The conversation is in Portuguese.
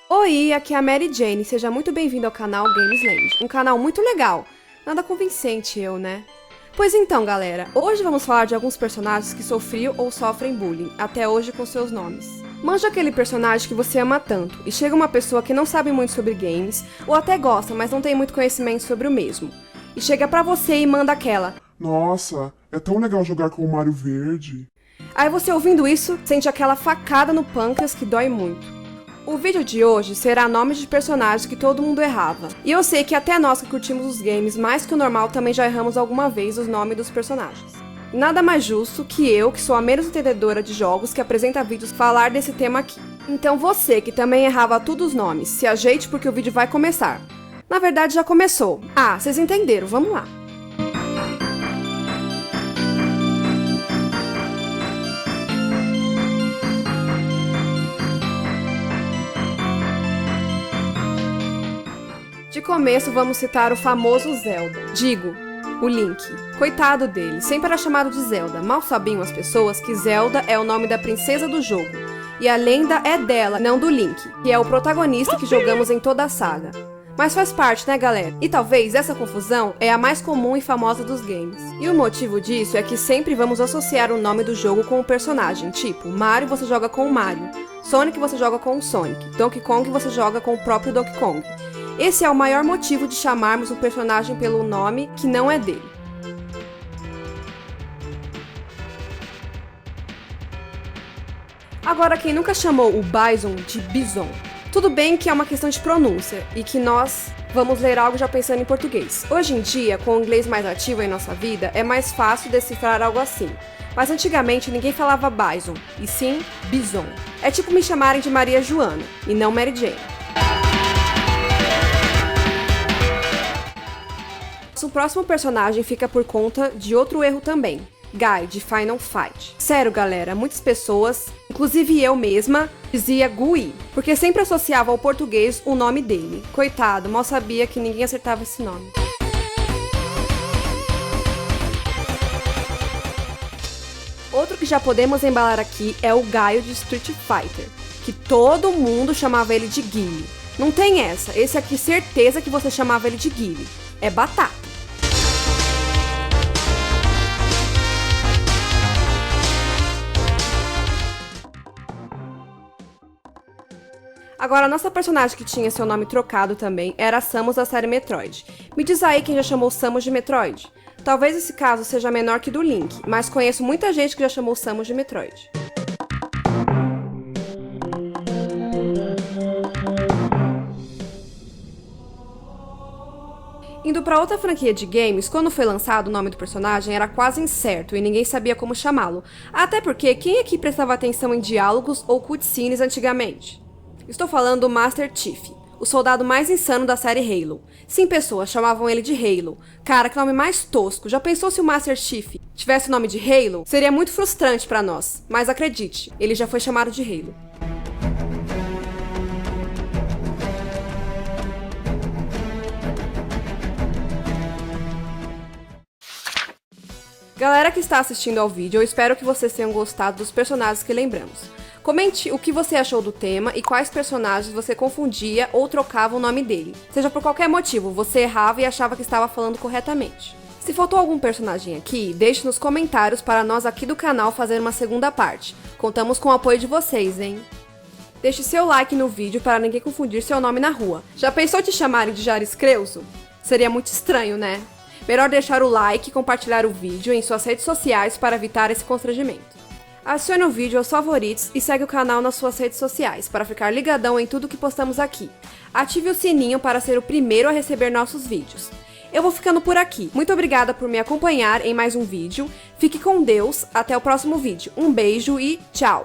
Oi, aqui é a Mary Jane, seja muito bem-vindo ao canal Gamesland, um canal muito legal. Nada convincente eu, né? Pois então, galera, hoje vamos falar de alguns personagens que sofriam ou sofrem bullying, até hoje com seus nomes. Manja aquele personagem que você ama tanto, e chega uma pessoa que não sabe muito sobre games, ou até gosta, mas não tem muito conhecimento sobre o mesmo. E chega pra você e manda aquela: Nossa, é tão legal jogar com o Mario Verde. Aí você ouvindo isso, sente aquela facada no pâncreas que dói muito. O vídeo de hoje será nomes de personagens que todo mundo errava. E eu sei que até nós que curtimos os games mais que o normal também já erramos alguma vez os nomes dos personagens. Nada mais justo que eu, que sou a menos entendedora de jogos que apresenta vídeos, falar desse tema aqui. Então você, que também errava tudo os nomes, se ajeite porque o vídeo vai começar. Na verdade já começou. Ah, vocês entenderam, vamos lá. De começo, vamos citar o famoso Zelda. Digo, o Link. Coitado dele, sempre era chamado de Zelda. Mal sabiam as pessoas que Zelda é o nome da princesa do jogo. E a lenda é dela, não do Link, que é o protagonista que jogamos em toda a saga. Mas faz parte, né, galera? E talvez essa confusão é a mais comum e famosa dos games. E o motivo disso é que sempre vamos associar o nome do jogo com o personagem. Tipo, Mario você joga com o Mario, Sonic você joga com o Sonic, Donkey Kong você joga com o próprio Donkey Kong. Esse é o maior motivo de chamarmos um personagem pelo nome que não é dele. Agora, quem nunca chamou o Bison de Bison? Tudo bem que é uma questão de pronúncia e que nós vamos ler algo já pensando em português. Hoje em dia, com o inglês mais ativo em nossa vida, é mais fácil decifrar algo assim. Mas antigamente ninguém falava Bison, e sim Bison. É tipo me chamarem de Maria Joana, e não Mary Jane. O próximo personagem fica por conta de outro erro também, Guy, de Final Fight. Sério, galera, muitas pessoas, inclusive eu mesma, dizia Gui, porque sempre associava ao português o nome dele. Coitado, mal sabia que ninguém acertava esse nome. Outro que já podemos embalar aqui é o Gaio de Street Fighter, que todo mundo chamava ele de Guile. Não tem essa, esse aqui certeza que você chamava ele de Guile. É batata. Agora, a nossa personagem que tinha seu nome trocado também era a Samus da série Metroid. Me diz aí quem já chamou Samus de Metroid. Talvez esse caso seja menor que do Link, mas conheço muita gente que já chamou Samus de Metroid. Indo pra outra franquia de games, quando foi lançado o nome do personagem era quase incerto e ninguém sabia como chamá-lo. Até porque quem aqui prestava atenção em diálogos ou cutscenes antigamente? Estou falando do Master Chief, o soldado mais insano da série Halo. Sim, pessoas chamavam ele de Halo. Cara, que nome mais tosco. Já pensou se o Master Chief tivesse o nome de Halo? Seria muito frustrante pra nós, mas acredite, ele já foi chamado de Halo. Galera que está assistindo ao vídeo, eu espero que vocês tenham gostado dos personagens que lembramos. Comente o que você achou do tema e quais personagens você confundia ou trocava o nome dele. Seja por qualquer motivo, você errava e achava que estava falando corretamente. Se faltou algum personagem aqui, deixe nos comentários para nós aqui do canal fazer uma segunda parte. Contamos com o apoio de vocês, hein? Deixe seu like no vídeo para ninguém confundir seu nome na rua. Já pensou te chamarem de Jaris Creuso? Seria muito estranho, né? Melhor deixar o like e compartilhar o vídeo em suas redes sociais para evitar esse constrangimento. Adicione o vídeo aos favoritos e segue o canal nas suas redes sociais para ficar ligadão em tudo que postamos aqui. Ative o sininho para ser o primeiro a receber nossos vídeos. Eu vou ficando por aqui. Muito obrigada por me acompanhar em mais um vídeo. Fique com Deus, até o próximo vídeo. Um beijo e tchau!